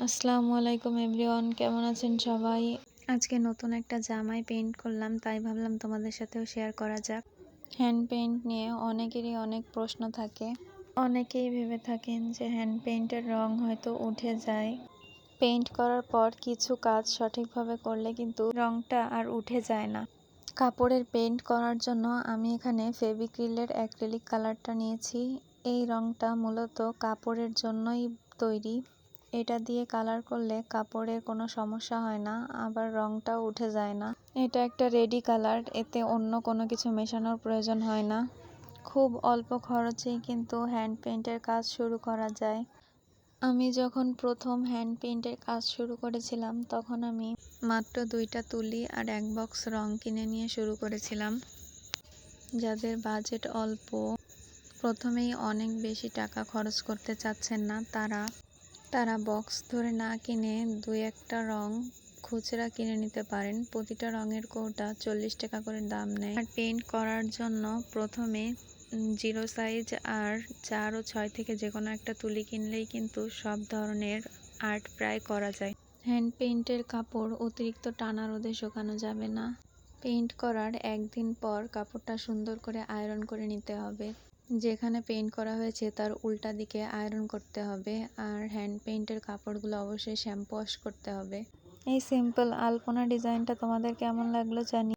আসসালামু আলাইকুম এভরিওয়ান, কেমন আছেন সবাই? আজকে নতুন একটা জামায় পেইন্ট করলাম, তাই ভাবলাম তোমাদের সাথেও শেয়ার করা যাক। হ্যান্ড পেইন্ট নিয়ে অনেকেরই অনেক প্রশ্ন থাকে। অনেকেই ভেবে থাকেন যে হ্যান্ড পেইন্টের রং হয়তো উঠে যায়। পেইন্ট করার পর কিছু কাজ সঠিকভাবে করলে কিন্তু রংটা আর উঠে যায় না। কাপড়ের পেইন্ট করার জন্য আমি এখানে ফেভিক্রিলের অ্যাক্রিলিক কালারটা নিয়েছি। এই রংটা মূলত কাপড়ের জন্যই তৈরি। এটা দিয়ে কালার করলে কাপড়ের কোনো সমস্যা হয় না, আবার রংটাও উঠে যায় না। এটা একটা রেডি কালার, এতে অন্য কোনো কিছু মেশানোর প্রয়োজন হয় না। খুব অল্প খরচেই কিন্তু হ্যান্ড পেইন্টের কাজ শুরু করা যায়। আমি যখন প্রথম হ্যান্ড পেইন্টের কাজ শুরু করেছিলাম তখন আমি মাত্র 2টা তুলি আর 1 বক্স রং কিনে নিয়ে শুরু করেছিলাম। যাদের বাজেট অল্প, প্রথমেই অনেক বেশি টাকা খরচ করতে চাচ্ছেন না, তারা বক্স ধরে না কিনে 2-1টা রং খুচরা কিনে নিতে পারেন। প্রতিটা রঙের কৌটা 40 টাকা করে দাম নেয়। আর পেইন্ট করার জন্য প্রথমে 0 সাইজ আর 4 ও 6 থেকে যে কোনো একটা তুলি কিনলেই কিন্তু সব ধরনের আর্ট প্রায় করা যায়। হ্যান্ড পেইন্টের কাপড় অতিরিক্ত টানা রোদে শুকানো যাবে না। পেইন্ট করার একদিন পর কাপড়টা সুন্দর করে আয়রন করে নিতে হবে। যেখানে পেইন্ট করা হয়েছে তার উল্টা দিকে আয়রন করতে হবে। আর হ্যান্ড পেইন্টের কাপড়গুলো অবশ্যই শ্যাম্পু ওয়াশ করতে হবে। এই সিম্পল আলপনা ডিজাইনটা তোমাদের কেমন লাগলো জানি।